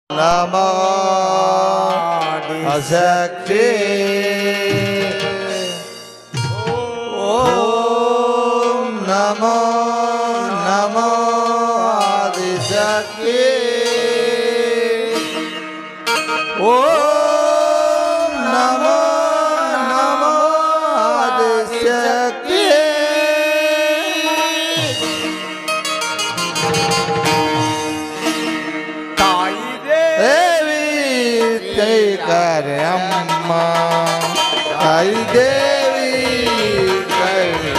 नमो शक्ति ओम नमो नमो आदिशक्ति ओम नमो नमो आदिशक्ति कर अम्मा आई देवी कर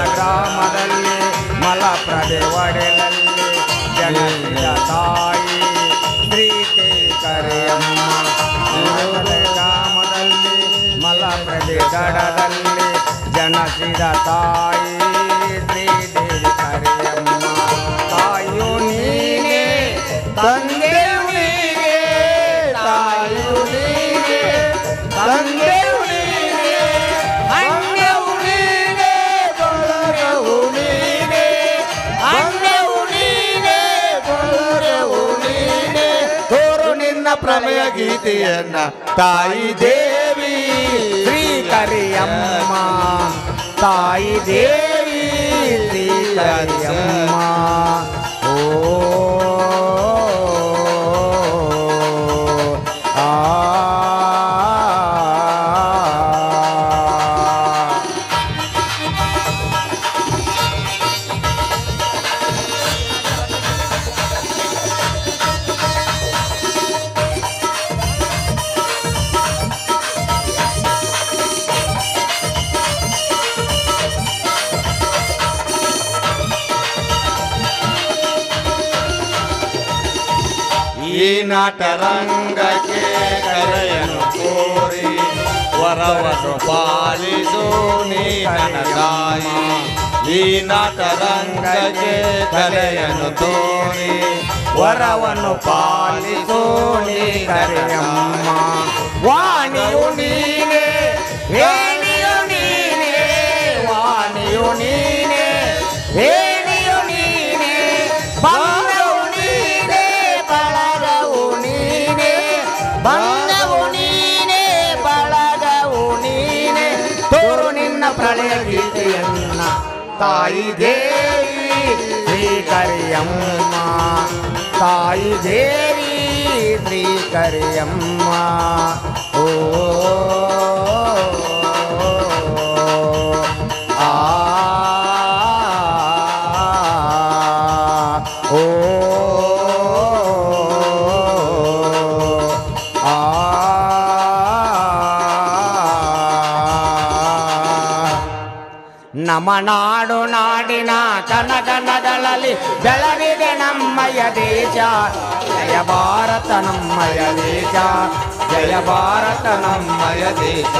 ಗ್ರಾಮದಲ್ಲಿ ಮಲಪ್ರಭೆ ಒಡೆಲಲ್ಲಿ ಜನಸಿದ ತಾಯಿ ಶ್ರೀ ಕರಿಯಮ್ಮ ಗ್ರಾಮದಲ್ಲಿ ಮಲಪ್ರಭೆ ಗಡದಲ್ಲಿ ಜನಸಿದ ತಾಯಿ ಶ್ರೀ ಕರಿಯಮ್ಮ ತಾಯು ನೀನೇ ತಂದೆಯು ನೀನೇ ತಾಯು ನೀನೇ ತಂದೆಯು ಪ್ರಮೇಯ ಗೀತೆಯನ್ನ ತಾಯಿ ದೇವಿ ಶ್ರೀ ಕರಿಯಮ್ಮ ತಾಯಿ ದೇವಿ ಶ್ರೀ ಕರಿಯಮ್ಮ ಈ ನಾಟರಂಗಕ್ಕೆ ಕರೆಯನು ಕೋರಿ ವರವನ್ನು ಪಾಲಿಸು ನೀ ನನ್ನ ತಾಯಿ ಈ ನಾಟರಂಗಕ್ಕೆ ಕರೆಯನು ತೋರಿ ವರವನ್ನು ಪಾಲಿಸು ನೀ ಕರಿಯಮ್ಮ ವಾಣಿಯು ನೀನೇ ವೇಣಿಯು ನೀನೇ ವಾಣಿಯು ನೀನೇ ವೇಣಿಯು ನೀನೇ ಬಂದವು ನೀನೇ ಬಳಗವು ನೀನೇ ಬಂದವು ನೀನೇ ಬಳಗವು ನೀನೇ ತೋರು ನಿನ್ನ ಪ್ರಳಯ ಗೀತೆಯನ್ನ ತಾಯಿ ದೇವಿ ಶ್ರೀ ಕರಿಯಮ್ಮ ತಾಯಿ ದೇವಿ ಶ್ರೀ ಕರಿಯಮ್ಮ ಓ ಆ ಓ ನಮ್ಮ ನಾಡು ನಾಡಿನ ಕನಕನಗಳಲ್ಲಿ ಬೆಳಗಿದೆ ನಮ್ಮಯ ದೇಶ ಜಯ ಭಾರತ ನಮ್ಮಯ ದೇಶ ಜಯ ಭಾರತ ನಮ್ಮಯ ದೇಶ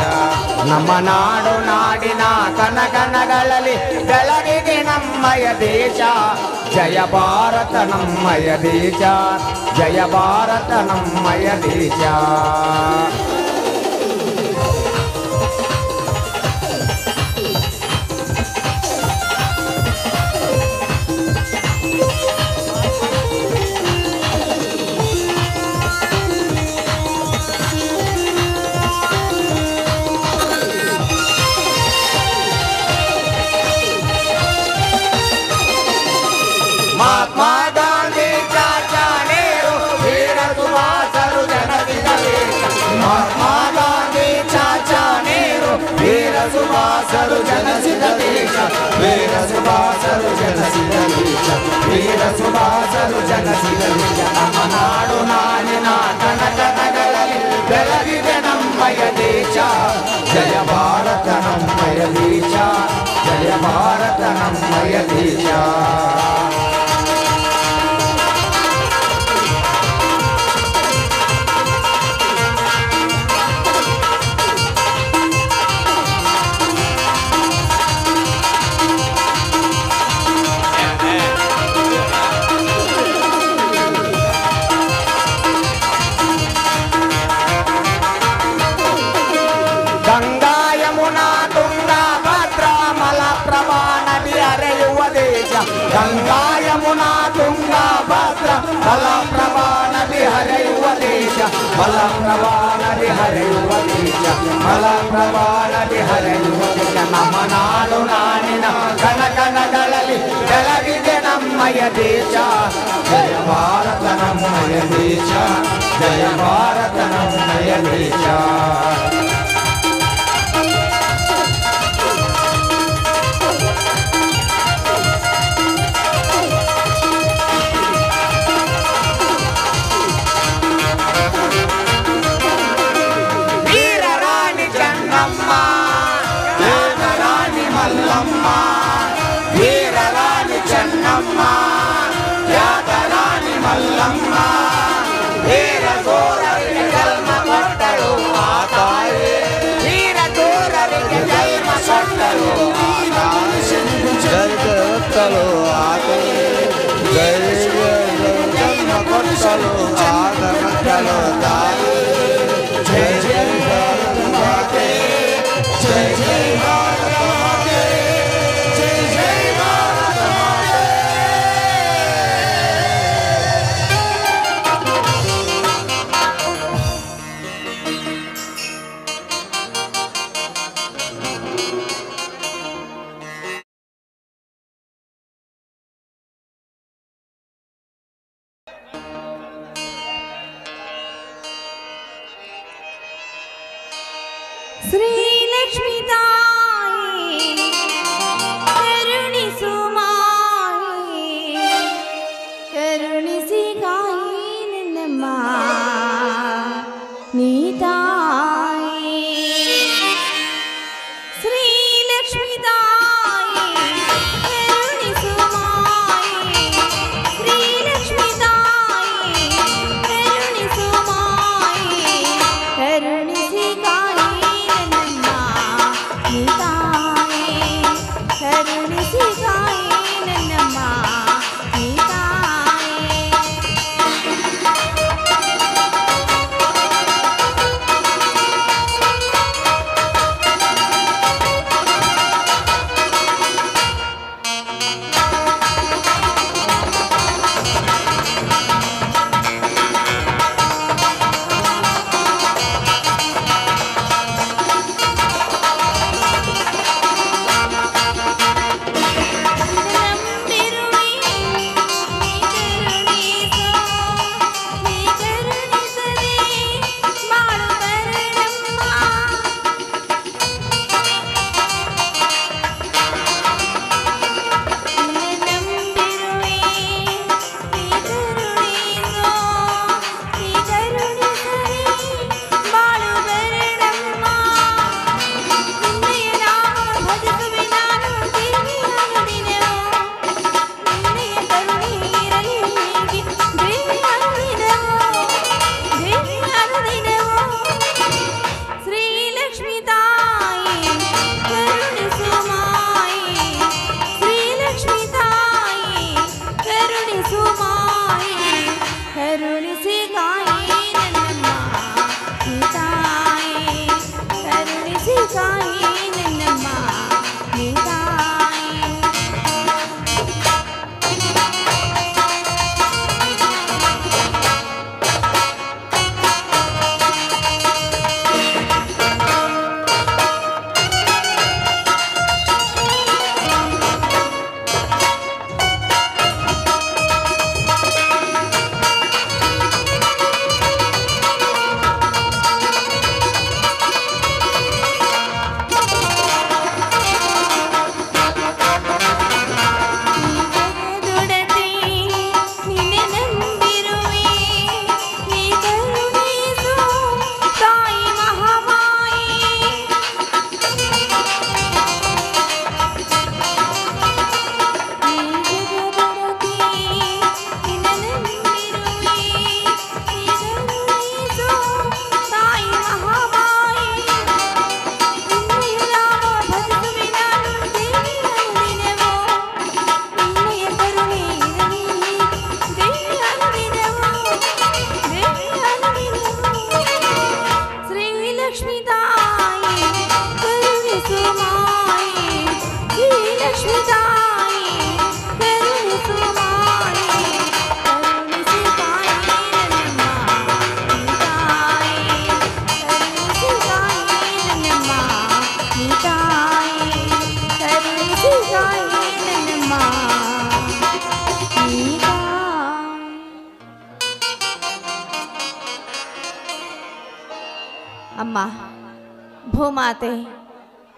ನಮ್ಮ ನಾಡು ನಾಡಿನ ಕನಕನಗಳಲ್ಲಿ ಬೆಳಗಿದೆ ನಮ್ಮಯ ದೇಶ ಜಯ ಭಾರತ ನಮ್ಮಯ ದೇಶ ಜಯ ಭಾರತ ನಮ್ಮಯ ದೇಶ महात्मा गांधी चाचा नेहरू वीर सुभाष जनसिदा ಸುಭಾಸರು ಜನಸಿದ ದೇಶ ವೀರ ಸುಭಾಸರು ಜನಸಿದ ದೇಶ ವೀರ ಸುಭಾಸರು ಜನಸಿದ ದೇಶ ನಮ್ಮ ನಾಡು ನಾಡಿನ ಕನಕನಗಳಲ್ಲಿ ಬೆಳಗಿದೆ ನಮ್ಮಯ ದೇಶ ಜಯ ಭಾರತ ನಮ್ಮಯ ದೇಶ ಜಯ ಭಾರತ ನಮ್ಮಯ ದೇಶ ಗಂಗಾ ಯಮುನಾ ತುಂಗಾ ಭದ್ರಾ ಮಲಪ್ರಭಾ ನದಿ ಹರಿಯುವ ದೇಶ ಗಂಗಾ ಯಮುನಾ ತುಂಗಾ ಭದ್ರಾ ಮಲಪ್ರಭಾ ನದಿ ಹರಿಯುವ ದೇಶ ಮಲಪ್ರಭಾ ನದಿ ಹರಿಯುವ ದೇಶ ಮಲಪ್ರಭಾ ನದಿ ಹರಿಯುವ ದೇಶ ನಮ್ಮ ನಾಡು ನಾಡಿನ ಕನಕನಗಳಲ್ಲಿ ಬೆಳಗಿದೆ ನಮ್ಮಯ ದೇಶ ಜಯ ಭಾರತ ನಮ್ಮಯ ದೇಶ ಜಯ ಭಾರತ ನಮ್ಮಯ ದೇಶ ವೀರರಾಣಿ ಚೆನ್ನಮ್ಮ ತ್ಯಾಗರಾಣಿ ಮಲ್ಲಮ್ಮ ವೀರ ಗೋರರಿಗೆ ಜನ್ಮ ಕೊಟ್ಟಳು ಆ ತಾಯಿ ವೀರ ಗೋರರಿಗೆ ಜನ್ಮ ಕೊಟ್ಟಳು ಜಯಗಳು ಆತಳು ಜನ್ಮ ಕೊಟ್ಟಳು ಆದ ಮಕ್ಕಳು ತಾಯಿ ಜಯ ಜಯ ಭಾರತ ಮಾತೆ ಜಯ ಜಯ ಭಾರತ ಮಾತೆ ಜಯ ಜಯ ಭಾರತ ಮಾತೆ ಶ್ರೀಲಕ್ಷ್ಮೀ ತಾಯಿ ಕರುಣಿಸು ಮಾಯಿ ಕರುಣಿಸಿ ಕಾಯಿ ನನ್ನಮ್ಮ ನೀ ತಾಯಿ ಶ್ರೀಲಕ್ಷ್ಮೀ ತಾಯಿ ಕರುಣಿಸು ಮಾಯಿ ಶ್ರೀಲಕ್ಷ್ಮೀ ತಾಯಿ ಕರುಣಿಸು ಮಾಯಿ ಕರುಣಿಸಿ ಕಾಯಿ ನನ್ನಮ್ಮ ಅಮ್ಮ, ಭೂಮಾತೆ,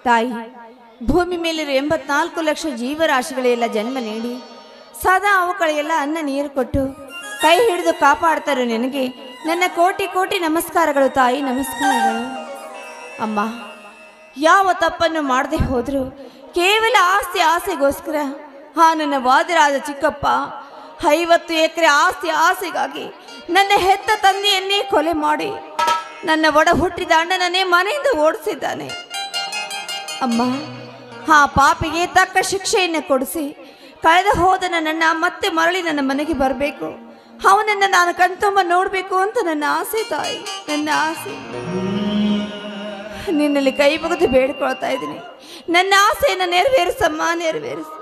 ತಾಯಿ, ಭೂಮಿ ಮೇಲಿರೋ 84 ಲಕ್ಷ ಜೀವರಾಶಿಗಳೆಲ್ಲ ಜನ್ಮ ನೀಡಿ ಸದಾ ಅವುಗಳೆಲ್ಲ ಅನ್ನ ನೀರು ಕೊಟ್ಟು ಕೈ ಹಿಡಿದು ಕಾಪಾಡ್ತಾರೋ ನಿನಗೆ ನನ್ನ ಕೋಟಿ ಕೋಟಿ ನಮಸ್ಕಾರಗಳು ತಾಯಿ, ನಮಸ್ಕಾರಗಳು. ಅಮ್ಮ, ಯಾವ ತಪ್ಪನ್ನು ಮಾಡದೆ ಹೋದರೂ ಕೇವಲ ಆಸ್ತಿ ಆಸೆಗೋಸ್ಕರ ನನ್ನ ವಾದಿರಾದ ಚಿಕ್ಕಪ್ಪ 50 ಎಕರೆ ಆಸ್ತಿ ಆಸೆಗಾಗಿ ನನ್ನ ಹೆತ್ತ ತಂದೆಯನ್ನೇ ಕೊಲೆ ಮಾಡಿ ನನ್ನ ಒಡ ಹುಟ್ಟಿದ ಅಣ್ಣನನ್ನೇ ಮನೆಯಿಂದ ಓಡಿಸಿದ್ದಾನೆ. ಅಮ್ಮ, ಆ ಪಾಪಿಗೆ ತಕ್ಕ ಶಿಕ್ಷೆಯನ್ನು ಕೊಡಿಸಿ ಕಳೆದು ಹೋದ ನನ್ನನ್ನು ಮತ್ತೆ ಮರಳಿ ನನ್ನ ಮನೆಗೆ ಬರಬೇಕು, ಅವನನ್ನು ನಾನು ಕಣ್ತುಂಬ ನೋಡಬೇಕು ಅಂತ ನನ್ನ ಆಸೆ ತಾಯಿ, ನನ್ನ ಆಸೆ. ನಿನ್ನಲ್ಲಿ ಕೈ ಮುಗಿದು ಬೇಡ್ಕೊಳ್ತಾ ಇದ್ದೀನಿ, ನನ್ನ ಆಸೆಯನ್ನು ನೆರವೇರಿಸಮ್ಮ, ನೆರವೇರಿಸು.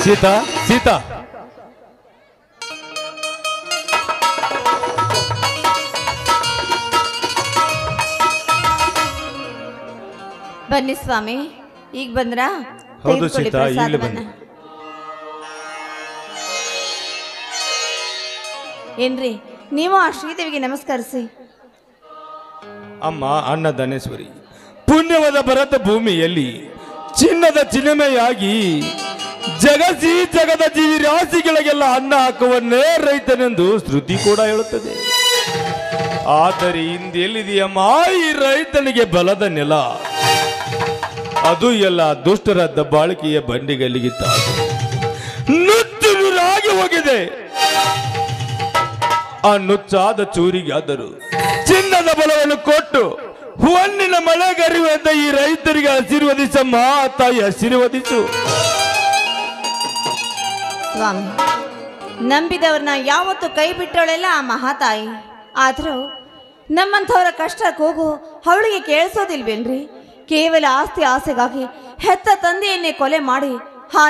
ಸೀತಾ, ಸೀತಾ, ಬನ್ನಿ ಸ್ವಾಮಿ, ಈಗ ಬಂದ್ರಾ? ಹೌದು ಸೀತಾ, ಈಗಲೇ ಬನ್ನಿ. ಏನ್ರಿ, ನೀವು ಆ ಶ್ರೀದೇವಿಗೆ ನಮಸ್ಕರಿಸಿ. ಅಮ್ಮ ಅನ್ನದಾನೇಶ್ವರಿ, ಪುಣ್ಯವಾದ ಭರತ ಭೂಮಿಯಲ್ಲಿ ಚಿನ್ನದ ಚಿಲುಮೆಯಾಗಿ ಜಗಸಿ ಜಗದ ಜೀವಿ ರಾಶಿಗಳಿಗೆಲ್ಲ ಅನ್ನ ಹಾಕುವನ್ನೇ ರೈತನೆಂದು ಶ್ರುತಿ ಕೂಡ ಹೇಳುತ್ತದೆ. ಆದರೆ ಇಂದೆಲ್ಲಿದೆಯಮ್ಮ ಈ ರೈತನಿಗೆ ಬಲದ ನೆಲ? ಅದು ಎಲ್ಲ ದುಷ್ಟರ ದಬ್ಬಾಳಿಕೆಯ ಬಂಡಿಗಲ್ಲಿಗಿತ್ತ ನುಚ್ಚು ನೂರಾಗಿ ಹೋಗಿದೆ. ಆ ನುಚ್ಚಾದ ಚೂರಿಗಾದರೂ ಚಿನ್ನದ ಬಲವನ್ನು ಕೊಟ್ಟು ಹೊನ್ನಿನ ಮಳೆಗರಿಯುವಂತ ಈ ರೈತರಿಗೆ ಆಶೀರ್ವದಿಸಮ್ಮ ತಾಯಿ, ಆಶೀರ್ವದಿಸು. ಸ್ವಾಮಿ, ನಂಬಿದವ್ರನ್ನ ಯಾವತ್ತು ಕೈ ಬಿಟ್ಟವಳೆಲ್ಲ ಆ ಮಹಾತಾಯಿ. ಆದರೂ ನಮ್ಮಂಥವರ ಕಷ್ಟ ಕೂಗು ಅವಳಿಗೆ ಕೇಳಿಸೋದಿಲ್ವೇನ್ರಿ? ಕೇವಲ ಆಸ್ತಿ ಆಸೆಗಾಗಿ ಹೆತ್ತ ತಂದೆಯನ್ನೇ ಕೊಲೆ ಮಾಡಿ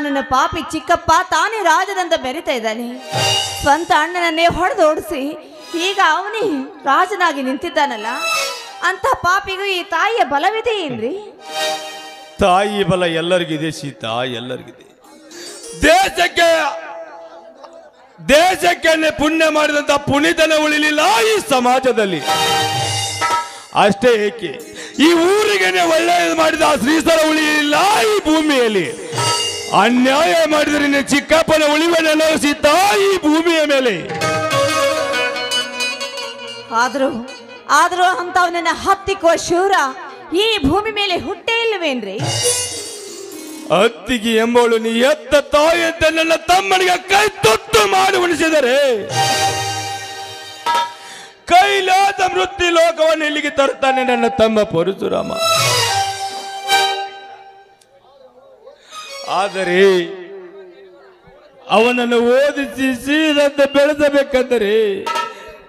ನನ್ನ ಪಾಪಿ ಚಿಕ್ಕಪ್ಪ ತಾನೇ ರಾಜದಂತ ಬೆರಿತಾ ಇದ್ದಾನೆ. ಸ್ವಂತ ಅಣ್ಣನನ್ನೇ ಹೊಡೆದು ಓಡಿಸಿ ಈಗ ಅವನೇ ರಾಜನಾಗಿ ನಿಂತಿದ್ದಾನಲ್ಲ, ಅಂತ ಪಾಪಿಗೂ ಈ ತಾಯಿಯ ಬಲವಿದೆ ಏನ್ರಿ? ತಾಯಿ ಬಲ ಎಲ್ಲರಿಗಿದೆ ಸೀತಾ, ಎಲ್ಲರಿಗಿದೆ. ದೇಶಕ್ಕೆ ಪುಣ್ಯ ಮಾಡಿದಂತ ಪುನೀತನ ಉಳಿಲಿಲ್ಲ ಈ ಸಮಾಜದಲ್ಲಿ. ಅಷ್ಟೇ ಏಕೆ, ಈ ಊರಿಗೆ ಒಳ್ಳೆಯದು ಮಾಡಿದ ಶ್ರೀಸರ ಉಳಿಲಿಲ್ಲ ಈ ಭೂಮಿಯಲ್ಲಿ. ಅನ್ಯಾಯ ಮಾಡಿದ್ರೆ ಚಿಕ್ಕಪ್ಪನ ಉಳಿವನ್ನೆಲ್ಲ ಸೀತಾ ಈ ಭೂಮಿಯ ಮೇಲೆ. ಆದ್ರೂ ಅಂತವನನ್ನ ಹತ್ತಿಕ್ಕುವ ಶೂರ ಈ ಭೂಮಿ ಮೇಲೆ ಹುಟ್ಟೇ ಇಲ್ಲವೇನ್ರಿ? ಅತ್ತಿಗೆ ಎಂಬವಳು ನೀ ಎತ್ತ ತಾಯಿ ಅಂತ ನನ್ನ ತಮ್ಮನಿಗೆ ಕೈ ತೊಟ್ಟು ಮಾಡಿ ಉಣಿಸಿದರೆ ಕೈಲಾದ ಮೃತ್ಯು ಲೋಕವನ್ನು ಇಲ್ಲಿಗೆ ತರುತ್ತಾನೆ ನನ್ನ ತಮ್ಮ ಪರಶುರಾಮ. ಆದರೆ ಅವನನ್ನು ಓದಿಸಿ ಸೀದಂತೆ ಬೆಳೆಸಬೇಕೆಂದರೆ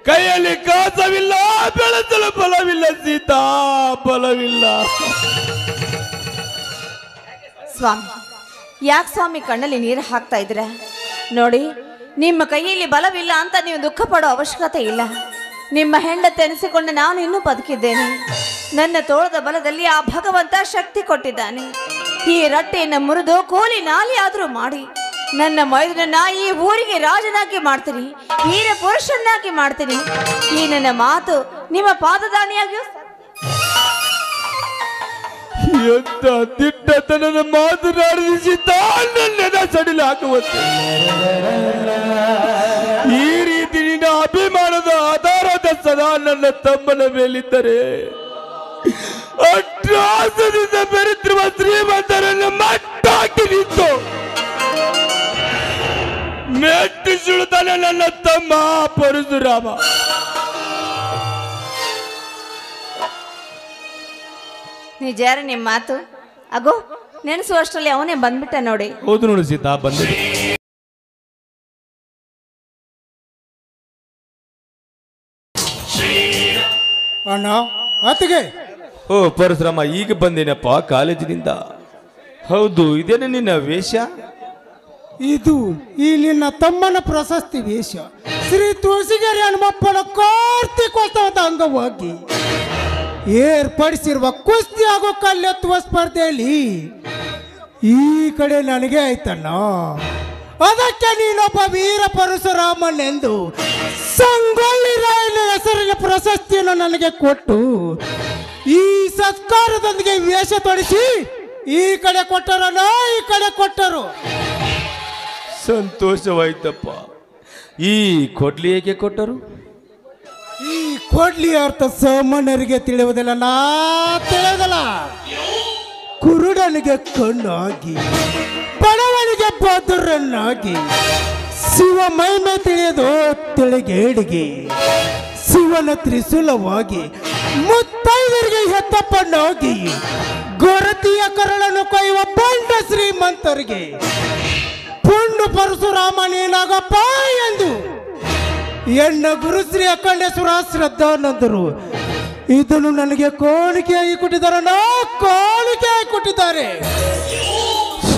ಕೈಯಲ್ಲಿ ಕಾಸವಿಲ್ಲ, ಬೆಳೆಸಲು ಬಲವಿಲ್ಲ ಸೀತಾ, ಬಲವಿಲ್ಲ. ಸ್ವಾಮಿ, ಯಾಕೆ ಸ್ವಾಮಿ ಕಣ್ಣಲ್ಲಿ ನೀರು ಹಾಕ್ತಾ ಇದ್ರ? ನೋಡಿ, ನಿಮ್ಮ ಕೈಯಲ್ಲಿ ಬಲವಿಲ್ಲ ಅಂತ ನೀವು ದುಃಖ ಪಡೋ ಅವಶ್ಯಕತೆ ಇಲ್ಲ. ನಿಮ್ಮ ಹೆಂಡತಿ ಎನಿಸಿಕೊಂಡು ನಾನು ಇನ್ನೂ ಬದುಕಿದ್ದೇನೆ. ನನ್ನ ತೋಳದ ಬಲದಲ್ಲಿ ಆ ಭಗವಂತ ಶಕ್ತಿ ಕೊಟ್ಟಿದ್ದಾನೆ. ಈ ರಟ್ಟೆಯನ್ನು ಮುರಿದು ಕೋಲಿ ನಾಲಿ ಆದರೂ ಮಾಡಿ ನನ್ನ ಮೈದನನ್ನ ಈ ಊರಿಗೆ ರಾಜನಾಗಿ ಮಾಡ್ತೀನಿ, ವೀರ ಪುರುಷನಾಗಿ ಮಾಡ್ತೀನಿ. ಈ ನನ್ನ ಮಾತು ನಿಮ್ಮ ಪಾದದಾನಿಯಾಗಿ ಎಂತ ದಿಟ್ಟತನದ ಮಾತನಾಡಿಸಿ ತಾನನ್ನೆನ ಸಡಿಲು ಹಾಕುವಂತೆ ಈ ರೀತಿ ನಿನ್ನ ಅಭಿಮಾನದ ಆಧಾರದ ಸದಾ ನನ್ನ ತಮ್ಮನ ಮೇಲಿದ್ದರೆ ಅಟ್ರಾಸದಿಂದ ಬೆರೆತಿರುವ ಶ್ರೀಮಂತರನ್ನು ಮಟ್ಟಾಕಿ ನಿಂತು ಮೆಟ್ಟಿಸುಳುತ್ತಾನೆ ನನ್ನ ತಮ್ಮ ಪರಶುರಾಮ. ನಿಜಾರ ನಿಮ್ಮ ಮಾತು? ಅಗೋ, ನೆನೆಸುವಷ್ಟರಲ್ಲಿ ಅವನೇ ಬಂದ್ಬಿಟ್ಟ ನೋಡಿ. ಹೌದು ನೋಡಿ ಸೀತಾ, ಬಂದಿದೆ. ಅಣ್ಣ, ಅತ್ತಿಗೆ. ಓ ಪರಶುರಾಮ, ಈಗ ಬಂದೇನಪ್ಪ ಕಾಲೇಜಿನಿಂದ. ಹೌದು, ಇದೇನೆ ನಿನ್ನ ವೇಷ? ಇದು ಈ ನಿನ್ನ ತಮ್ಮನ ಪ್ರಶಸ್ತಿ ವೇಷ ಶ್ರೀ ತುಳಸಿಗೆರೆ ಹನುಮಪ್ಪನ ಕಾರ್ತಿಕೋತ್ಸವದ ಅಂಗವಾಗಿ ಏರ್ಪಡಿಸಿರುವ ಕುಸ್ತಿ ಹಾಗೂ ಕಲ್ಲೆತ್ತುವ ಸ್ಪರ್ಧೆಯಲ್ಲಿ ಈ ಕಡೆ ನನಗೆ ಆಯ್ತಣ್ಣ. ಅದಕ್ಕೆ ನೀನೊಬ್ಬ ವೀರ ಪರಶುರಾಮನೆಂದು ಸಂಗೊಳ್ಳಿ ರಾಯನ ಹೆಸರಿನ ಪ್ರಶಸ್ತಿಯನ್ನು ನನಗೆ ಕೊಟ್ಟು ಈ ಸತ್ಕಾರದೊಂದಿಗೆ ವೇಷ ತೊಡಿಸಿ ಈ ಕಡೆ ಕೊಟ್ಟರಣ್ಣ, ಈ ಕಡೆ ಕೊಟ್ಟರು. ಸಂತೋಷವಾಯ್ತಪ್ಪ. ಈ ಕೊಡ್ಲಿ ಏಕೆ ಕೊಟ್ಟರು? ಈ ಕೊಡ್ಲಿ ಅರ್ಥ ಸಾಮಾನ್ಯರಿಗೆ ತಿಳಿಯುವುದಿಲ್ಲ, ತಿಳಿಯೋದಲ್ಲ. ಕುರುಡನಿಗೆ ಕಣ್ಣಾಗಿ ಬಡವನಿಗೆ ಬದುರನ್ನಾಗಿ ಶಿವ ಮಹಿಮೆ ತಿಳಿಯದು ತಿಳಿಗೇಡಿಗೆ ಶಿವನ ತ್ರಿಶೂಲವಾಗಿ ಮುತ್ತೈದರಿಗೆ ಹೆತ್ತಪ್ಪಣ್ಣಾಗಿ ಗೊರತಿಯ ಕರಳನ್ನು ಕೊಯ್ಯುವ ಬಂಡ ಶ್ರೀಮಂತರಿಗೆ ಪುಂಡು ಪರಶುರಾಮ ನೀನಾಗಪ್ಪ ಎಂದು ಎಣ್ಣ ಗುರುಶ್ರೀ ಅಖಂಡೇಶ್ವರ ಶ್ರದ್ಧಾನಂದರು ಇದನ್ನು ನನಗೆ ಕಾಣಿಕೆಯಾಗಿ ಕೊಟ್ಟಿದ್ದಾರೆ, ಕಾಣಿಕೆಯಾಗಿ ಕೊಟ್ಟಿದ್ದಾರೆ.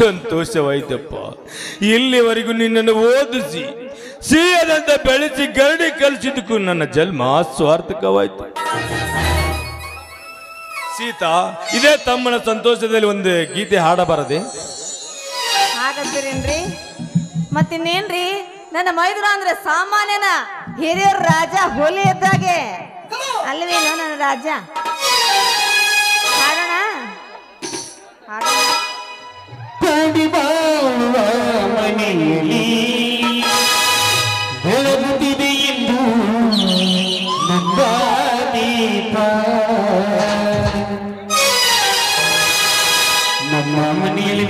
ಸಂತೋಷವಾಯ್ತಪ್ಪ. ಇಲ್ಲಿವರೆಗೂ ನಿನ್ನನ್ನು ಓದಿಸಿ ಸಿಹಿಯಾದಂತ ಬೆಳೆಸಿ ಗರಡಿ ಕಲಿಸಿದ್ದಕ್ಕೂ ನನ್ನ ಜನ್ಮ ಸ್ವಾರ್ಥಕವಾಯ್ತು. ಸೀತಾ, ಇದೇ ತಮ್ಮನ ಸಂತೋಷದಲ್ಲಿ ಒಂದು ಗೀತೆ ಹಾಡಬಾರದೆ? ಹಾಗಂತೀರೇನ್ರಿ? ಮತ್ತಿನ್ನೇನ್ರಿ, ನನ್ನ ಮೈದುನ ಅಂದ್ರೆ ಸಾಮಾನ್ಯನ ಹಿರಿಯರ ರಾಜ ಹೋಲಿ ಇದ್ದಾಗೆ ಅಲ್ವೇನೋ ನನ್ನ ರಾಜ. ಹಾಡೋಣ ಹಾಡೋಣ. ಮನೆಯಲ್ಲಿ ಬೆಳಗುತ್ತಿದೆ ಎಂದು ನಮ್ಮ ದೀಪ, ನಮ್ಮ ಮನೆಯಲ್ಲಿ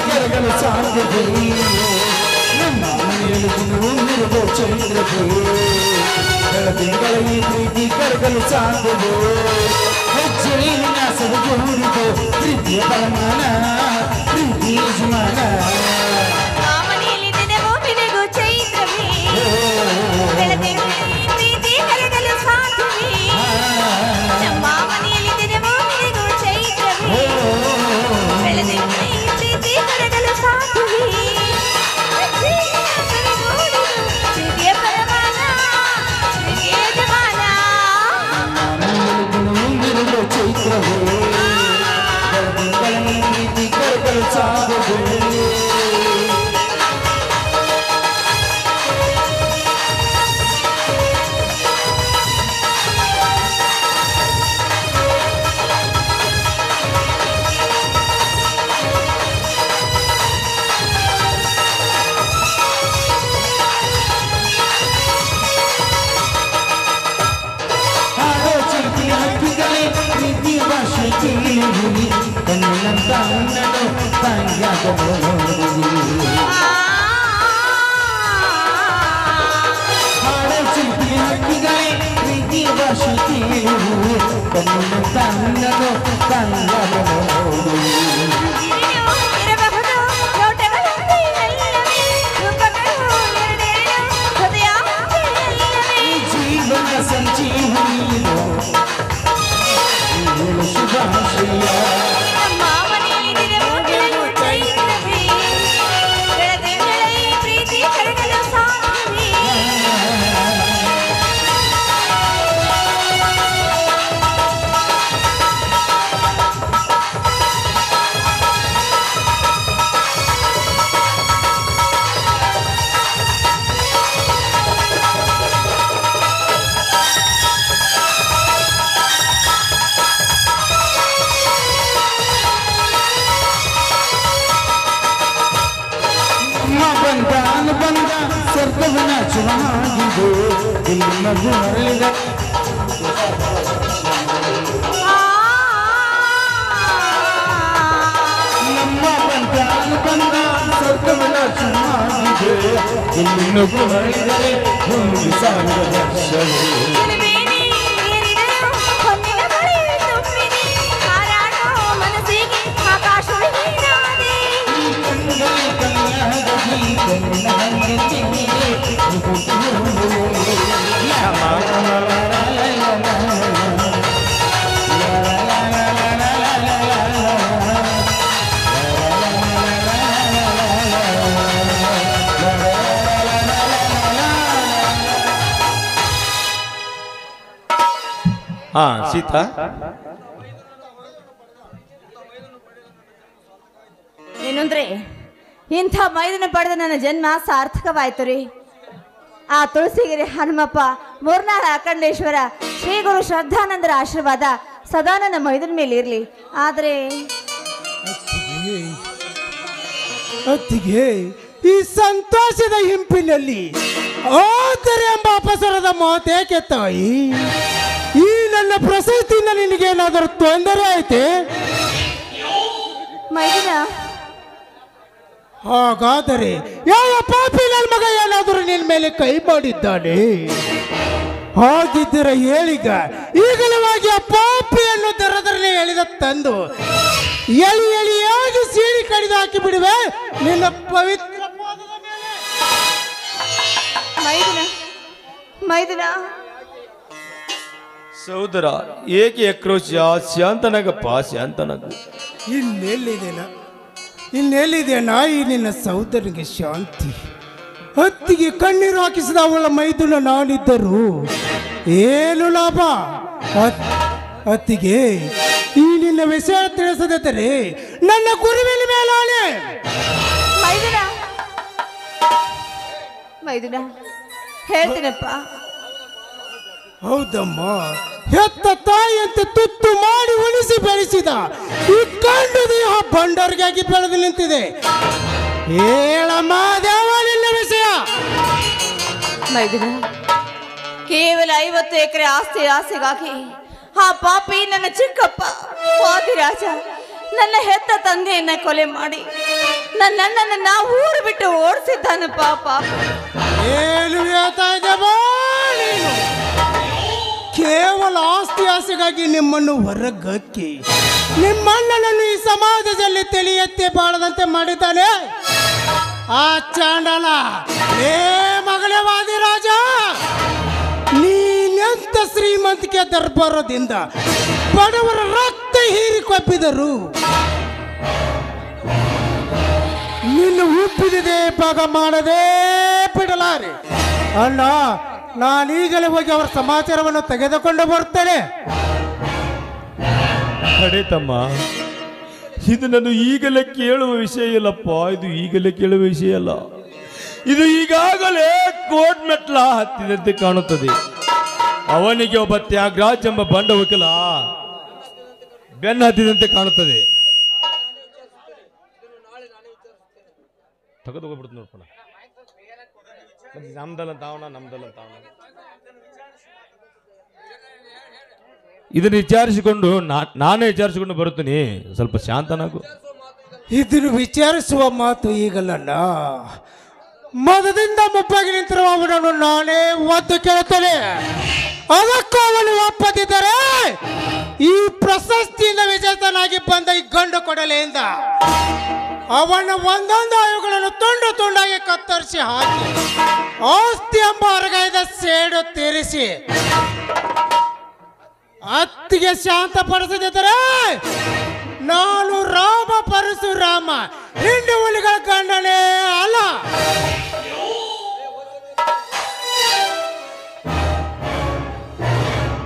ಕರಗಲು ಸಾಧ್ಯತೆ, ನಮ್ಮ ಮನೆಯಲ್ಲಿ ಚಂದ್ರಭೂ ಬೆಳದಿಂಗಳಲ್ಲಿ ಪ್ರೀತಿ ಕರಗಲು ಸಾಧ್ಯವು. ಹೆಚ್ಚಿನ ವಿನಾಶದ ಜೋಡಿದು ಪ್ರೀತಿಯ ಪರಮಾನ, ಪ್ರೀತಿಯ ಯಜಮಾನ. ಹಾ ಸೀತಾ, ಏನಂದ್ರೆ ಇಂಥ ಮೈದನ ಪಡೆದ ನನ್ನ ಜನ್ಮ ಸಾರ್ಥಕವಾಯ್ತು ರೀ. ಆ ತುಳಸಿಗಿರಿ ಹನುಮಪ್ಪ, ಮೂರ್ನಾಳ ಅಖಂಡೇಶ್ವರ, ಶ್ರೀ ಗುರು ಶ್ರದ್ಧಾನಂದರ ಆಶೀರ್ವಾದ ಸದಾ ನನ್ನ ಮೈದನ ಮೇಲೆ ಇರಲಿ. ಆದರೆ ಅತ್ತಿಗೆ ಈ ಸಂತೋಷದ ಹಿಂಪಿನಲ್ಲಿ ಆದರೆ ಎಂಬ ಅಪಸರದ ಮಾತೇಕೆ ತಾಯಿ? ಈ ನನ್ನ ಪ್ರಶಸ್ತಿಯಿಂದ ನಿನಗೇನಾದರೂ ತೊಂದರೆ ಐತೆ? ಮೈದನ, ಹಾಗಾದರೆ ಯಾವ ಪಾಪಿ ನನ್ನ ಮಗ ಏನಾದರೂ ನಿನ್ನ ಮೇಲೆ ಕೈ ಮಾಡಿದ್ದಾನೆ? ಹಾಗಿದ್ದರೆ ಹೇಳೀಗ ಈಗಲವಾಗಿ ಆ ಪಾಪಿಯನ್ನು ದರದರನೆ ಎಳೆದ ತಂದು ಎಳಿ ಎಳಿಯಾಗಿ ಸೀಳಿ ಕಡಿದು ಹಾಕಿ ಬಿಡುವೆ ನಿನ್ನ ಪವಿತ್ರ ಪಾದದ ಮೇಲೆ. ಮೈದನ, ಮೈದನ, ಸಹೋದರ ಏಕೆ ಆಕ್ರೋಶ? ಶಾಂತನಾಗಪ್ಪ, ಶಾಂತನಾಗ. ಇನ್ನೆಲ್ಲಿದೆನಾ ಈ ನಿನ್ನ ಸಹೋದರನಿಗೆ ಶಾಂತಿ? ಹತ್ತಿಗೆ ಕಣ್ಣೀರು ಹಾಕಿಸಿದ ಅವಳ ಮೈದುನ ನಾನಿದ್ದರು ಏನು ಲಾಭ? ಹತ್ತಿಗೆ ಈ ನಿನ್ನ ವಿಷಯ ತಿಳಿಸದಿದ್ದರೆ ನನ್ನ ಗುರುವಿನ ಮೇಲಾಳೆ. ಮೈದನ, ಮೈದನ, ಹೇಳ್ತೀನಪ್ಪ. ಹೌದಮ್ಮ, ಹೆತ್ತ ತಾಯಿಯಂತೆ ತುತ್ತು ಮಾಡಿ ಉಳಿಸಿ ಬೆಳೆಸಿದ ಈ ಗಂಡು ದೇಹ ಬಂಡರ್ಗಾಗಿ ಬೆಳೆದು ನಿಂತಿದೆ. ಹೇಳಮ್ಮ ದೇವ ನಿನ್ನ ವಿಷಯ. ಮೈದನ, ಕೇವಲ 50 ಎಕರೆ ಆಸ್ತಿ ಆಸೆಗಾಗಿ ಆ ಪಾಪಿ ನನ್ನ ಚಿಕ್ಕಪ್ಪ ವಾದಿರಾಜ ನನ್ನ ಹೆತ್ತ ತಂದೆಯನ್ನ ಕೊಲೆ ಮಾಡಿ ನನ್ನನ್ನ ಊರು ಬಿಟ್ಟು ಓಡಿಸಿದ್ದಾನಪ್ಪ ಪಾಪ. ಏನು ಹೇಳ್ತಾ ಇದ್ದಮ್ಮ ನೀನು? ಕೇವಲ ಆಸ್ತಿ ಆಸೆಗಾಗಿ ನಿಮ್ಮನ್ನು ಹೊರಗಕ್ಕಿ ನಿಮ್ಮಣ್ಣನನ್ನು ಈ ಸಮಾಜದಲ್ಲಿ ತಲೆ ಎತ್ತಿ ಬಾಳದಂತೆ ಮಾಡಿದ್ದಾನೆ ಆ ಚಾಂಡಲ. ಏ ಮಗಳೇ ವಾದಿರಾಜ, ನೀನೆಂತ ಶ್ರೀಮಂತಿಕೆ ದರ್ಬಾರದಿಂದ ಬಡವರ ರಕ್ತ ಹೀರಿಕೊಪ್ಪಿದರು. ನಿನ್ನ ಉಪ್ಪಿದೆ ಭಾಗ ಮಾಡದೇ ಬಿಡಲಾರೆ. ಅಣ್ಣ, ನಾನೀಗಲೇ ಹೋಗಿ ಅವರ ಸಮಾಚಾರವನ್ನು ತೆಗೆದುಕೊಂಡು ಬರ್ತೇನೆ. ಕಡೆ ತಮ್ಮ, ಇದು ನಾನು ಈಗಲೇ ಕೇಳುವ ವಿಷಯ ಇಲ್ಲಪ್ಪ. ಇದು ಈಗಲೇ ಕೇಳುವ ವಿಷಯ ಅಲ್ಲ. ಇದು ಈಗಾಗಲೇ ಕೋರ್ಟ್ ಮೆಟ್ಲ ಹತ್ತಿದಂತೆ ಕಾಣುತ್ತದೆ. ಅವನಿಗೆ ಒಬ್ಬ ತ್ಯಾಗರಾಜ್ ಎಂಬ ಬಂಡ ವಕೀಲ ಬೆನ್ನು ಹತ್ತಿದಂತೆ ಕಾಣುತ್ತದೆ. ತೆಗೆದುಕೊಂಡ್ಬಿಡ್ತು ನೋಡ್ಪಣ. ನಮ್ದಲ್ಲಂತ ಇದನ್ನು ವಿಚಾರಿಸಿಕೊಂಡು ನಾನೇ ವಿಚಾರಿಸಿಕೊಂಡು ಬರುತ್ತೀನಿ. ಸ್ವಲ್ಪ ಶಾಂತನಾಗು. ಇದನ್ನು ವಿಚಾರಿಸುವ ಮಾತು ಈಗಲ್ಲ. ಮದದಿಂದ ಮುಪ್ಪಾಗಿ ನಿಂತಿರುವ ಅವನನ್ನು ನಾನೇ ಒದ್ದು ಕೇಳುತ್ತೇನೆ. ಅದಕ್ಕೂ ಅವನು ಒಪ್ಪದಿದ್ದರೆ ಈ ಪ್ರಶಸ್ತಿಯಿಂದ ವಿಜೇತನಾಗಿ ಬಂದ ಈ ಗಂಡು ಕೊಡಲೆಯಿಂದ ಅವನ ಒಂದೊಂದು ಆಯುಗಳನ್ನು ತುಂಡು ತುಂಡಾಗಿ ಕತ್ತರಿಸಿ ಹಾಕಿ ಆಸ್ತಿ ಎಂಬ ಹೊರಗಾಯ್ದ ಸೇಡು ತೀರಿಸಿ ಅತ್ತಿಗೆ ಶಾಂತಪಡಿಸದಿದ್ದರೆ ನಾನು ರಾಮ ಪರಶುರಾಮ ಹಿಂಡು ಹುಲಿಗಳ ಗಂಡನೇ ಅಲ್ಲ.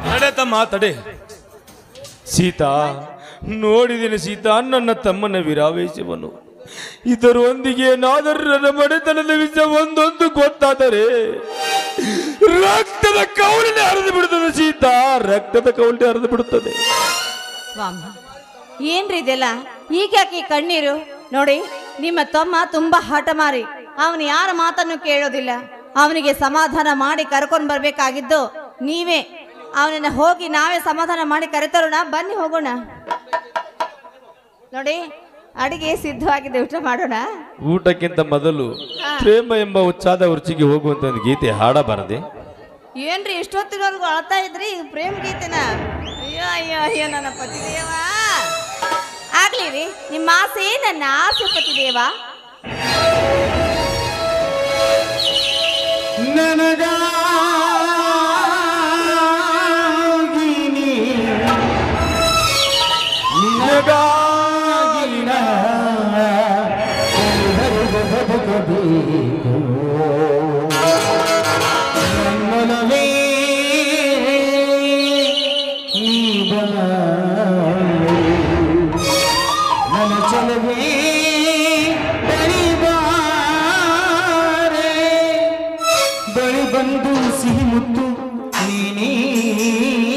ತಡೆ ತಮ್ಮ, ತಡೆ. ಸೀತಾ, ನೋಡಿದ್ದೀನಿ ಸೀತಾ ನನ್ನ ತಮ್ಮನ ವಿರಾವೇಶವನ್ನು. ಇದರೊಂದಿಗೆ ಏನಾದರೂ ನನ್ನ ಮನೆತನದ ವಿಷಯ ಒಂದೊಂದು ಗೊತ್ತಾದರೆ ರಕ್ತದ ಕೌಲನೆ ಹರಿದು ಬಿಡುತ್ತದೆ ಸೀತಾ, ರಕ್ತದ ಕೌಲನೆ ಹರಿದು ಬಿಡುತ್ತದೆ. ಸ್ವಾಮಿ, ಏನ್ರಿ ಇದೆಲ್ಲ? ಈಗ್ಯಾಕೆ ಕಣ್ಣೀರು? ನೋಡಿ, ನಿಮ್ಮ ತಮ್ಮ ತುಂಬಾ ಹಠಮಾರಿ. ಅವನು ಯಾರ ಮಾತನ್ನು ಕೇಳೋದಿಲ್ಲ. ಅವನಿಗೆ ಸಮಾಧಾನ ಮಾಡಿ ಕರ್ಕೊಂಡು ಬರ್ಬೇಕಾಗಿದ್ದು ನೀವೇ. ಅವನನ್ನ ಹೋಗಿ ನಾವೇ ಸಮಾಧಾನ ಮಾಡಿ ಕರೆತರೋಣ. ಬನ್ನಿ ಹೋಗೋಣ. ನೋಡಿ, ಅಡಿಗೆ ಸಿದ್ಧವಾಗಿದೆ, ಊಟ ಮಾಡೋಣ. ಊಟಕ್ಕಿಂತ ಮೊದಲು ಪ್ರೇಮ ಎಂಬ ಉಚ್ಚಾದ ರುಚಿಗೆ ಹೋಗುವಂತ ಒಂದು ಗೀತೆ ಹಾಡಬಾರದೆ? ಏನ್ರಿ ಇಷ್ಟೊತ್ತಿನವರೆಗೂ ಅಳ್ತಾ ಇದ್ರಿ ಪ್ರೇಮ್ ಗೀತೆನ? ಅಯ್ಯೋ ಅಯ್ಯೋ ಅಯ್ಯೋ ನನ್ನ ಪತಿದೇವ. ಆಗ್ಲಿ ರೀ, ನಿಮ್ಮ ಆಸೆ ನನ್ನ ಆಸೆ ಪತಿದೇವ. ಸಿಹಿ ಮುತ್ತು ನೀನೀಡೋ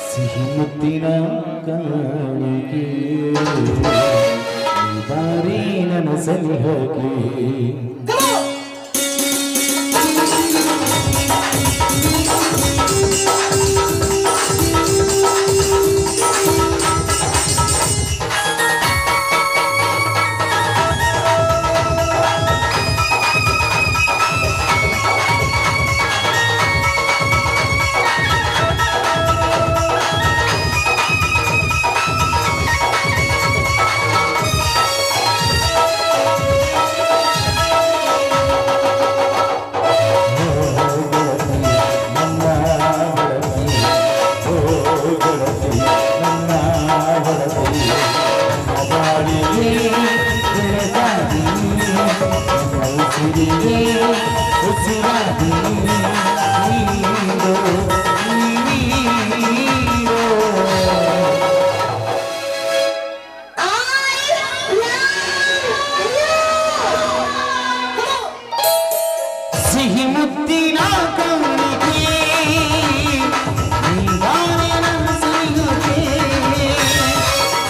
ಸಿಹಿ ಮುತ್ತಿನ ಕಾಣಿಕೆ ಬಾರಿ ನನ್ನ ಸನಿಹಕ್ಕೆ ಸಿಹಿ ಮುತ್ತಿನ ಕಾಣಿಕೆ ನೀವಾರೆ ನನ್ನ ಸನಿಹಕ್ಕೆ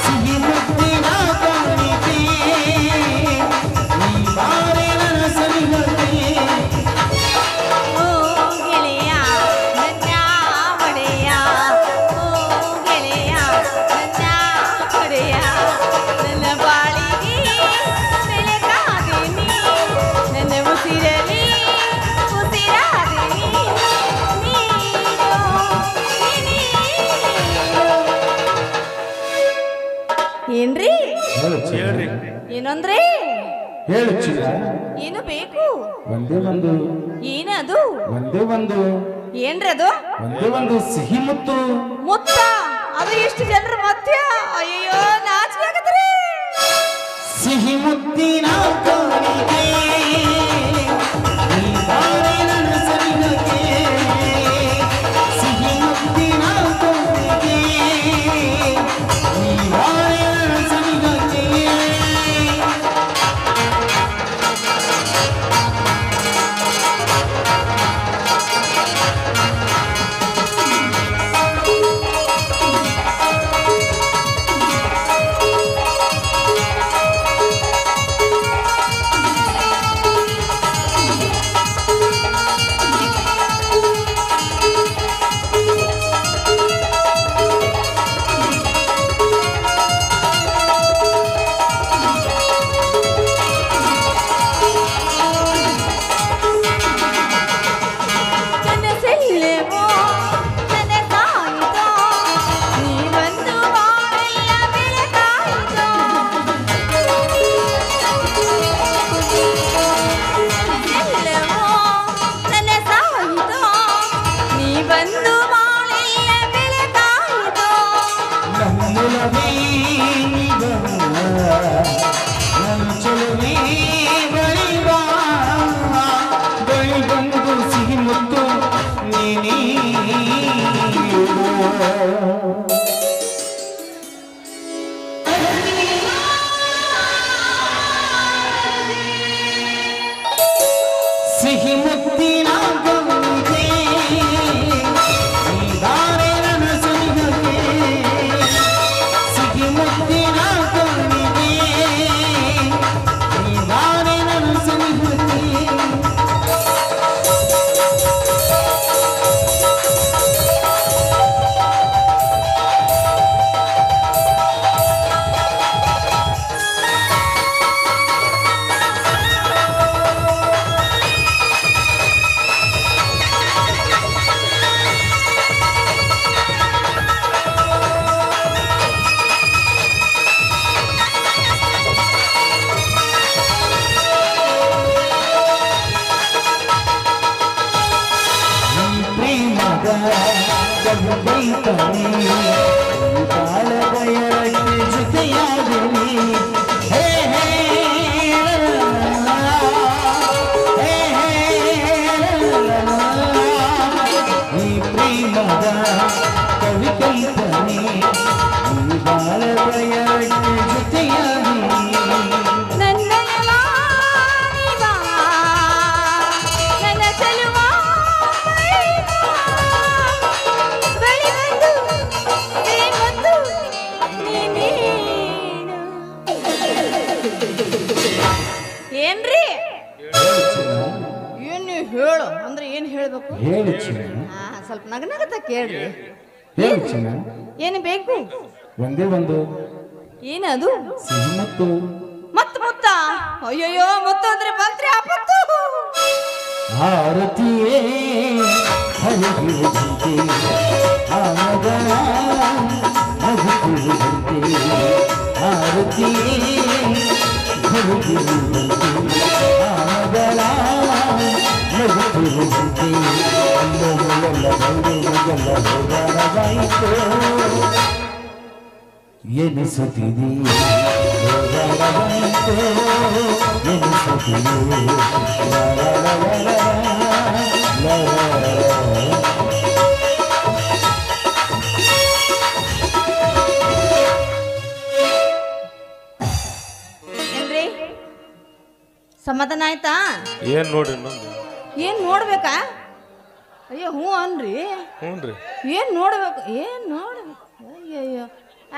ಸಿಹಿ ಮುತ್ತಿನ ಕಾಣಿಕೆ ನೀವಾರೆ ನನ್ನ ಸನಿಹಕ್ಕೆ ಓ ಗೆಳೆಯ ನನ್ನ ಒಡೆಯ ಓ ಗೆಳೆಯ ನನ್ನ ಒಡೆಯ ನನ್ನ ಬಾಳಿಗೆ ಬೆಳಕಾದೀನಿ ನನ್ನ ಉಸಿರಲಿ ಉಸಿರಾದೀನಿ ಏನ್ರಿ ಹೇಳ್ರಿ ಏನಂದ್ರೆ ಹೇಳು ಚಿನ್ನ ಏನು ಬೇಕು ಒಂದೇ ಒಂದು ಏನದು ಒಂದೇ ಒಂದು ಏನ್ರದು ಒಂದೇ ಒಂದು ಸಿಹಿ ಮುತ್ತು ಮುತ್ತ ಅದು ಎಷ್ಟು ಜನರ ಮಧ್ಯ ಅಯ್ಯೋ ನಾಚಿಕೆ ಆಗತ್ರಿ ಸಿಹಿ ಮುತ್ತಿನ ಕಾಣಿಕೆ ನೀವಾರೆ ನನ್ನ ಸನಿಹಕ್ಕೆ ಸಿಹಿ ಮುತ್ತಿನ ಕಾಣಿಕೆ ನೀವಾರೆ ನನ್ನ ಸನಿಹಕ್ಕೆ ಕನಸೆಲ್ಲೆವೋ ನನಸಾಯಿತೋ ನೀ ಬಂದು ಬಾಳೆಲ್ಲ ಬೆಳಕಾಯಿತೋ ಕನಸೆಲ್ಲೆವೋ ನನಸಾಯಿತೋ ನೀ ಬಂದು ಬಾಳೆಲ್ಲ ಬೆಳಕಾಯಿತೋ ನನ್ನೊಲವೇ ನಿಗಮ ನನ್ನ ಚಲುವೆ ಬಳಿ ಬಾ ಬಳಿ ಬಂದು ಸಿಹಿ ಮುತ್ತು ನೀನೀಡು ಸಿಹಿ ಮುತ್ತಿನ ಗಂಗೆ ನೀವಾರೆ ನನ್ನ ಸನಿಹಕ್ಕೆ ಸಿಹಿ ಮುತ್ತಿನ ಗಂಗೆ ನೀವಾರೆ ನನ್ನ ಸನಿಹಕ್ಕೆ ಪ್ರೇಮದ ಗಂಗೈತನೆ ಬಾಳ ಬಯರಕ್ಕೆ ಜೊತೆಯಾಗಲಿ ಹೇ ಹೇ ಹೇ ಹೇ ಈ ಪ್ರೇಮದ ಕವಿ ಕೈತನೆ ಬಾಳ ಬಯರಕ್ಕೆ ಜೊತೆಯಾಗಲಿ ನನ್ನ ಹೇಳ್ಬೇಕು? ಹೇಳು ಚಿನ್ನ, ಹಾ ಸ್ವಲ್ಪ ನಗನಗತ ಕೇಳ್ರಿ. ಹೇಳು ಚಿನ್ನ. ಏನು ಬೇಕು? ಒಂದೇ ಒಂದು ಏನದು? ಸಿಹಿ ಮತ್ತು ಮತ್ತ ಮುತ್ತ. ಅಯ್ಯಯ್ಯೋ, ಮುತ್ತು ಅಂದ್ರೆ ಬಂತ್ರಿ ಆಪತ್ತು. ಭಾರತೀಯೇ ಹರಿಯುವಂತೆ ಆಮಗಳ ನಗುತ್ತಿರುವಂತೆ, ಭಾರತೀಯೇ ಹರಿಯುವಂತೆ ಆಮಗಳ ನಗುತ್ತಿರುವಂತೆ, ಅಲ್ಲೊಂದೆಲ್ಲ ಬಂದೆಲ್ಲ ಹೋಗಾಡವಾಯಿತು ಎನಿಸುತ್ತಿದೆ, ಹೋಗಾಡವಾಯಿತು ಎನಿಸುತ್ತಿದೆ. ಏನ್ರಿ ಸಮಾಧಾನ ಆಯ್ತಾ? ಏನ್ ನೋಡ್ರಿ ನಂದು? ಏನ್ ನೋಡ್ಬೇಕಾ? ಅಯ್ಯೋ ಹ್ಞೂ ಅನ್ರಿ. ಹ್ಞೂನ್ರಿ. ಏನ್ ನೋಡ್ಬೇಕು? ಏನ್ ನೋಡ್ಬೇಕು? ಅಯ್ಯಯ್ಯೋ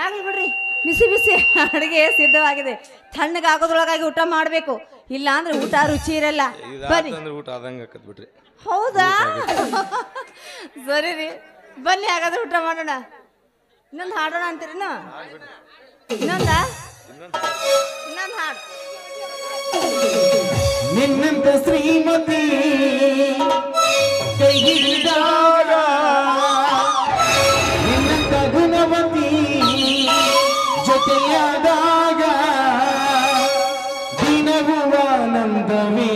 ಆಗ್ಲಿ ಬಿಡ್ರಿ. ಬಿಸಿ ಬಿಸಿ ಅಡುಗೆ ಸಿದ್ಧವಾಗಿದೆ. ತಣ್ಣಗಾಗೋದ್ರೊಳಗಾಗಿ ಊಟ ಮಾಡಬೇಕು, ಇಲ್ಲ ಅಂದ್ರೆ ಊಟ ರುಚಿ ಇರಲ್ಲ. ಬನ್ನಿ. ಊಟ ಆದಂಗ ಆಕತ್ ಬಿಡ್ರಿ. ಹೌದಾ? ಸರಿ ರೀ, ಬನ್ನಿ ಹಾಗಾದ್ರೆ ಊಟ ಮಾಡೋಣ. ಇನ್ನೊಂದು ಹಾಡೋಣ ಅಂತೀರೇನು? ಇನ್ನೊಂದು ಹಾಡು. ನಿನ್ನಂತ ಶ್ರೀಮತಿ ಕೈ ಹಿಡಿದಾಗ, ನಿನ್ನಂತ ಗುಣವತಿ ಜೊತೆಯಾದಾಗ ದಿನವೂ ಆನಂದವೇ.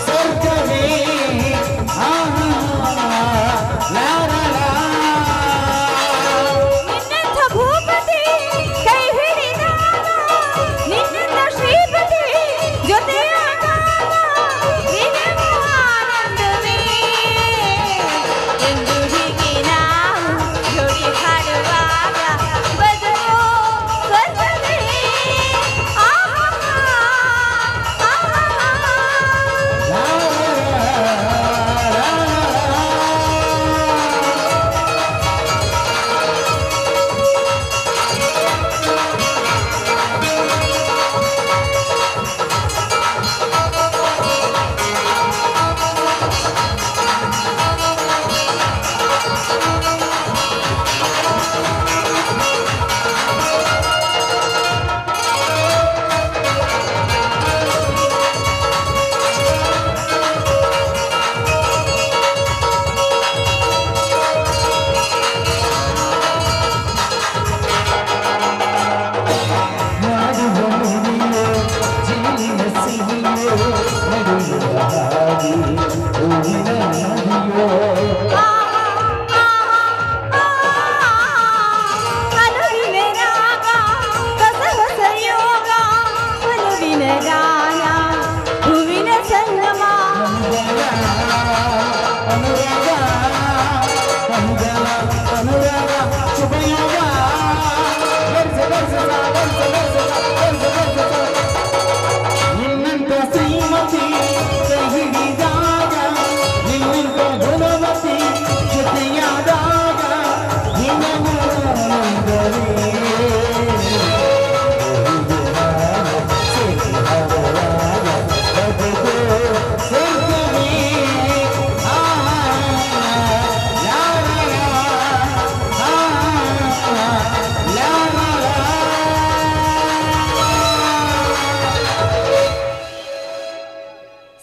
ಸ್ವರ್ಗವೇ ನಿನ್ನಂಥ ಭೂಪತಿ ಕೈ ಹಿಡಿದಾಗ, ನಿನ್ನಂಥ ಶ್ರೀಪತಿ ಜೊತೆಯಾದಾಗ ದಿನವೂ ಆನಂದವೇ. ಎಂದು ಹೀಗೆ ನಾವು ಜೋಡಿ ಹಾಡುವಾಗ ಬದಲೋ ಸ್ವರ್ಗವೇ. ನಿನ್ನಂತ ಶ್ರೀಮತಿ ಕೈ ಹಿಡಿದಾಗ, ನಿನ್ನಂತ ಗುಣವತಿ ಜೊತೆಯಾದಾಗ ದಿನವೂ ಆನಂದವೇ. ಸ್ವರ್ಗವೇ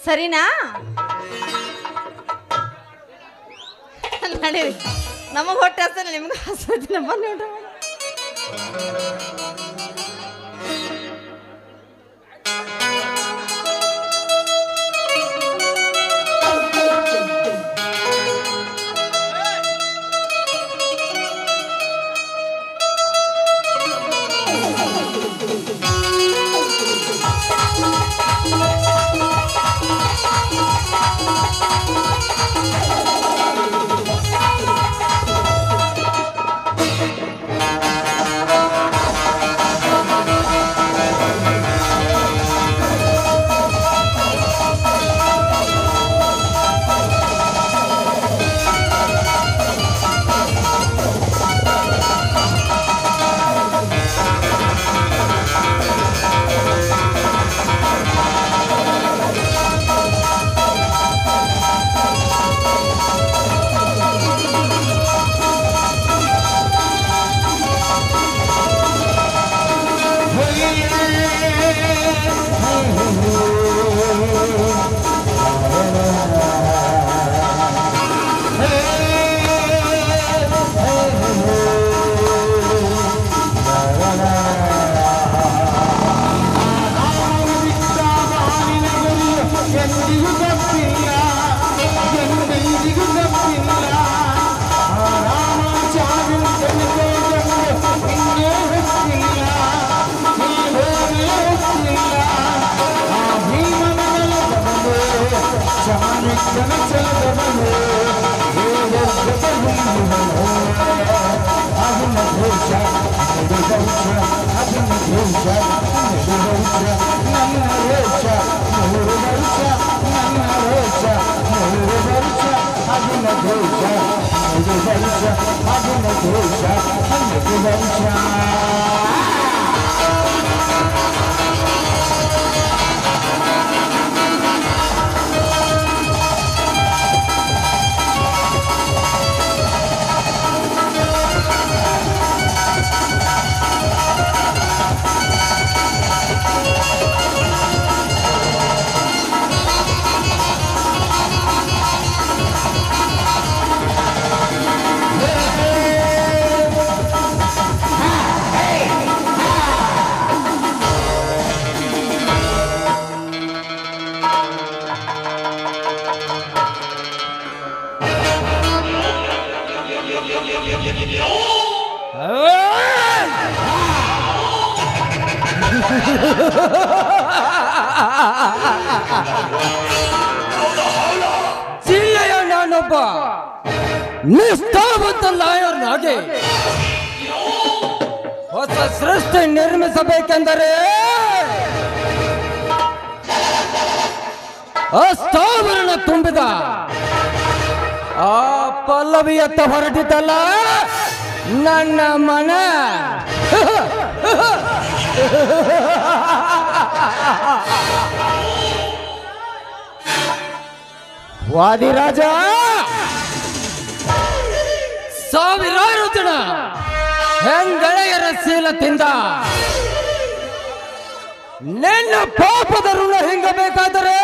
ಸರಿನಾ? ನಡೀರಿ, ನಮಗೆ ಹೊಟ್ಟೆ ಹಸ್ತಾನೆ, ನಿಮ್ಗೆ ಹಸ್ತಿನ ಬನ್ನಿ ಊಟ ಮಾಡಿ. ಜಿಲ್ಲೆಯ ನಾನೊಬ್ಬ ನಿಷ್ಠಾವಂತ ಲಾಯರ್ನಾಗಿ ಹೊಸ ಸೃಷ್ಟಿ ನಿರ್ಮಿಸಬೇಕೆಂದರೆ ಅಷ್ಟಾವರಣ ತುಂಬಿದ ಆ ಪಲ್ಲವಿಯತ್ತ ಹೊರಟಿದ್ದಲ್ಲ ನನ್ನ ಮನ. ವಾದಿರಾಜ ಸಾವಿರಾರು ಜನ ಹೆಂಗಳೆಯರ ಶೀಲದಿಂದ ನಿನ್ನ ಪಾಪದ ಋಣ ಹಿಂಗಬೇಕಾದರೆ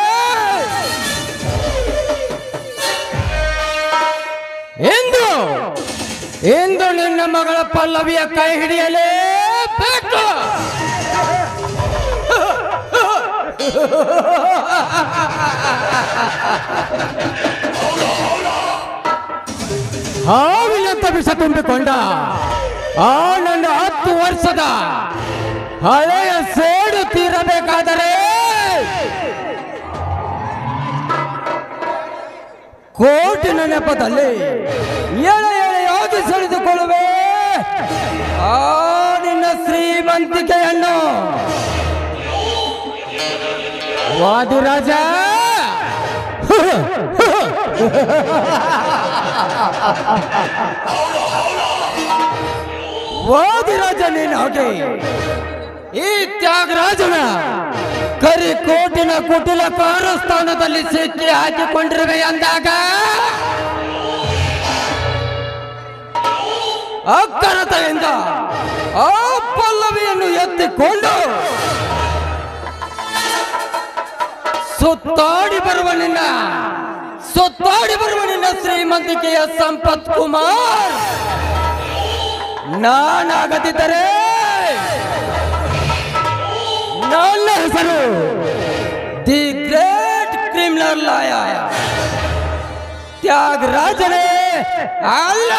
ಇಂದು ನಿನ್ನ ಮಗಳ ಪಲ್ಲವಿಯ ಕೈ ಹಿಡಿಯಲೇಬೇಕು. ಹಾವಿನಂತ ವಿಷ ತುಂಬಿಕೊಂಡ ಆ ನನ್ನ 10 ವರ್ಷದ ಹಳೆಯ ಸೇಡು ತೀರಬೇಕಾದರೆ ಕೋಟಿನ ನೆಪದಲ್ಲಿ ಎಳೆ ಎಳೆಯಾಗಿ ಸೆಳೆದುಕೊಳ್ಳುವೆ ಆ ನಿನ್ನ ಶ್ರೀಮಂತಿಕೆಯನ್ನು. ವಾದಿರಾಜ ವಾದಿರಾಜ ನೀನು ಹಾಗೆ ಈ ತ್ಯಾಗರಾಜನ ಕರಿಕೋಟಿನ ಕುಟಿಲ ಕಾರಸ್ಥಾನದಲ್ಲಿ ಸಿಕ್ಕಿ ಹಾಕಿಕೊಂಡಿರುವೆ ಅಂದಾಗ ಅಕ್ಕರತೆಯಿಂದ ಆ ಪಲ್ಲವಿಯನ್ನು ಎತ್ತಿಕೊಂಡು ಸುತ್ತಾಡಿ ಬರುವ ನಿನ್ನ ಶ್ರೀಮಂತಿಕೆಯ ಸಂಪತ್ ಕುಮಾರ್ ನಾನಾಗದಿದ್ದರೆ ನನ್ನ ಹೆಸರು ದಿ ಗ್ರೇಟ್ ಕ್ರಿಮಿನಲ್ ಲಾಯರ್ ತ್ಯಾಗರಾಜನೇ ಅಲ್ಲ.